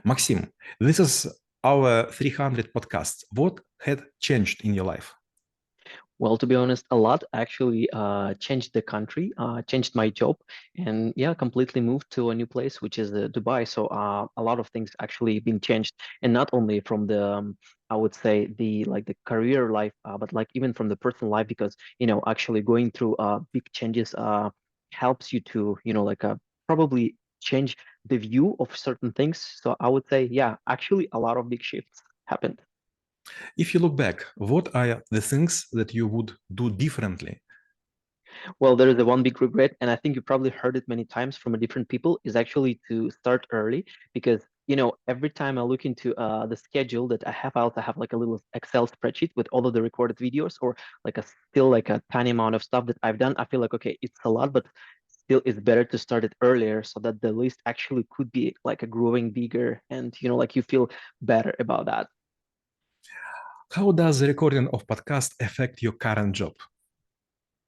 Maxim, this is our 300 podcasts. What had changed in your life? Well, to be honest, a lot actually changed the country, changed my job, and yeah, completely moved to a new place, which is Dubai. So a lot of things actually been changed, and not only from the, I would say the career life, but like even from the personal life, because actually going through big changes helps you to probably change the view of certain things. So I would say, yeah, actually a lot of big shifts happened. If you look back, what are the things that you would do differently? Well, there is the one big regret, and I think you probably heard it many times from different people, is actually to start early because every time I look into the schedule that I have, I also have like a little Excel spreadsheet with all of the recorded videos or like a still like a tiny amount of stuff that I've done. I feel like okay, it's a lot, but still it's better to start it earlier so that the list actually could be like a growing bigger and like you feel better about that. How does the recording of podcast affect your current job?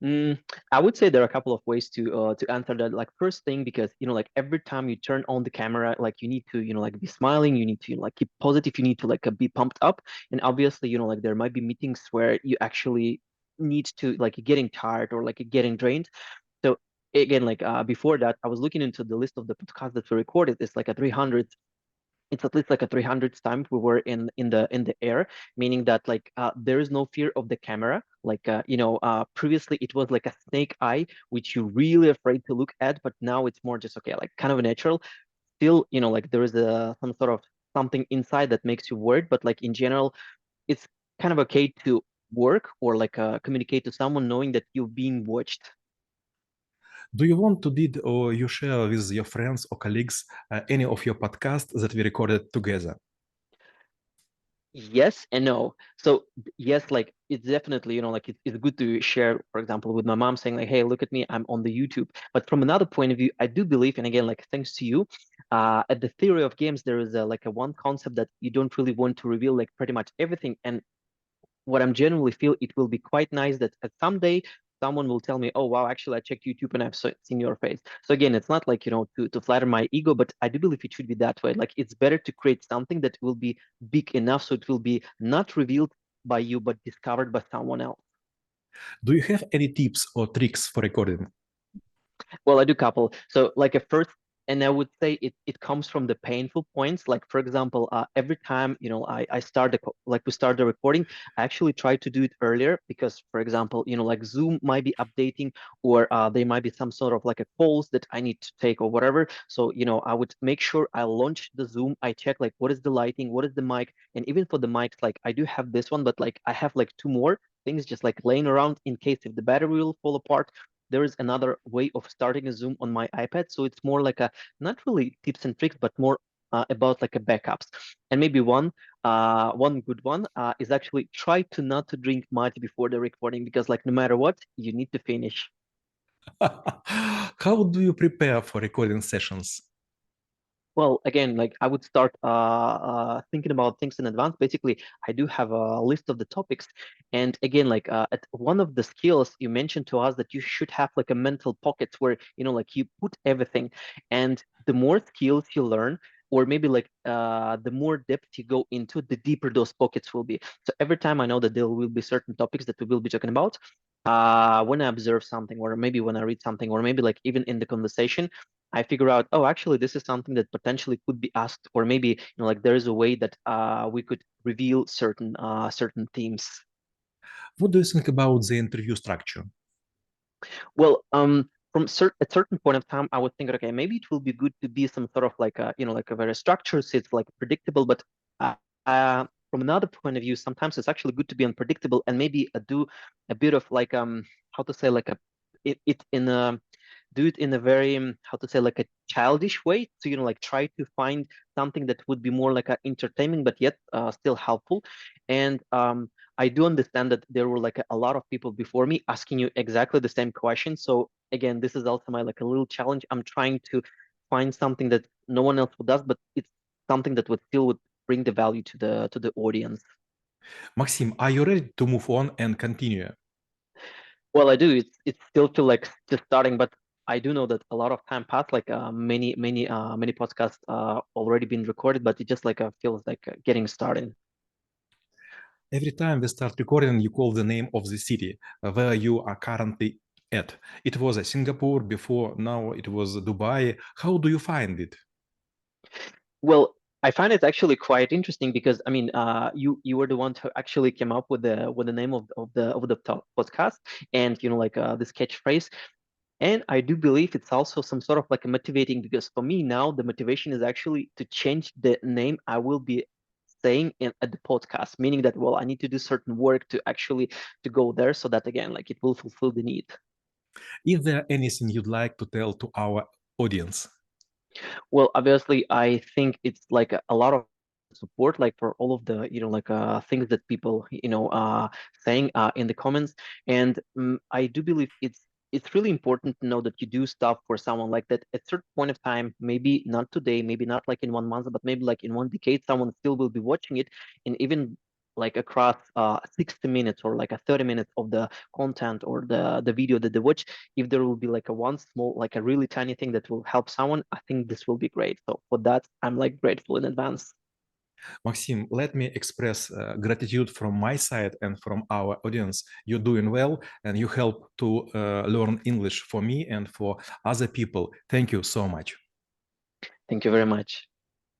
Mm, I would say there are a couple of ways to answer that. Like first thing, because like every time you turn on the camera, like you need to like be smiling, you need to like keep positive, you need to like be pumped up, and obviously like there might be meetings where you actually need to like getting tired or like getting drained. So again, like before that, I was looking into the list of the podcasts that we recorded. It's like a 300, it's at least like a 300th time we were in the air, meaning that like there is no fear of the camera, like previously it was like a snake eye which you're really afraid to look at, but now it's more just okay, like kind of a natural. Still like there is a some sort of something inside that makes you worried, but like in general it's kind of okay to work or like communicate to someone knowing that you're being watched. Do you want to did or you share with your friends or colleagues any of your podcasts that we recorded together? Yes and no. So yes, like it's definitely, like it's good to share, for example, with my mom saying like, hey, look at me, I'm on the YouTube. But from another point of view, I do believe, and again, like thanks to you, at the theory of games, there is like a one concept that you don't really want to reveal like pretty much everything. And what I'm genuinely feel it will be quite nice that at someday someone will tell me, oh wow, actually I checked YouTube and I've seen your face. So again, it's not like to flatter my ego, but I do believe it should be that way. Like it's better to create something that will be big enough so it will be not revealed by you but discovered by someone else. Do you have any tips or tricks for recording? Well, I do couple. So like a first, and I would say it comes from the painful points. Like for example, every time I start like we start the recording, I actually try to do it earlier because, for example, like Zoom might be updating or there might be some sort of like a calls that I need to take or whatever. So I would make sure I launch the Zoom. I check like what is the lighting, what is the mic, and even for the mics, like I do have this one, but like I have like two more things just like laying around in case if the battery will fall apart. There is another way of starting a Zoom on my iPad. So it's more like a not really tips and tricks, but more about like a backups. And maybe one good one is actually try to not to drink much before the recording because like no matter what, you need to finish. How do you prepare for recording sessions? Well, again, like I would start thinking about things in advance. Basically, I do have a list of the topics, and again, like at one of the skills you mentioned to us that you should have like a mental pockets where like you put everything, and the more skills you learn, or maybe like the more depth you go into, the deeper those pockets will be. So every time I know that there will be certain topics that we will be talking about, when I observe something, or maybe when I read something, or maybe like even in the conversation. I figure out, oh, actually, this is something that potentially could be asked, or maybe like there is a way that we could reveal certain themes. What do you think about the interview structure? Well, a certain point of time, I would think, okay, maybe it will be good to be some sort of like a like a very structured, so it's like predictable. But from another point of view, sometimes it's actually good to be unpredictable and maybe do a bit of like how to say like a it in a do it in a very how to say like a childish way. So like try to find something that would be more like a entertainment but yet still helpful. And I do understand that there were like a lot of people before me asking you exactly the same question. So again, this is also my like a little challenge. I'm trying to find something that no one else would does, but it's something that would bring the value to the audience. Maxim, are you ready to move on and continue? Well, I do. It's still feel like just starting, but I do know that a lot of time passed, like many podcasts already been recorded, but it just like feels like getting started. Every time we start recording, you call the name of the city where you are currently at. It was Singapore before, now it was Dubai. How do you find it? Well, I find it actually quite interesting because I mean, you were the one who actually came up with the name of the podcast, and like this catchphrase. And I do believe it's also some sort of like a motivating, because for me now the motivation is actually to change the name I will be saying at the podcast, meaning that, well, I need to do certain work to actually to go there, so that again, like, it will fulfill the need. Is there anything you'd like to tell to our audience? Well, obviously, I think it's like a lot of support, like for all of the like things that people saying in the comments. And I do believe it's really important to know that you do stuff for someone, like that at certain point of time, maybe not today, maybe not like in 1 month, but maybe like in 1 decade, someone still will be watching it. And even like across 60 minutes or like a 30 minutes of the content or the video that they watch, if there will be like a one small, like a really tiny thing that will help someone, I think this will be great. So for that, I'm like grateful in advance. Maxim, let me express gratitude from my side and from our audience. You're doing well and you help to learn English for me and for other people. Thank you so much. Thank you very much.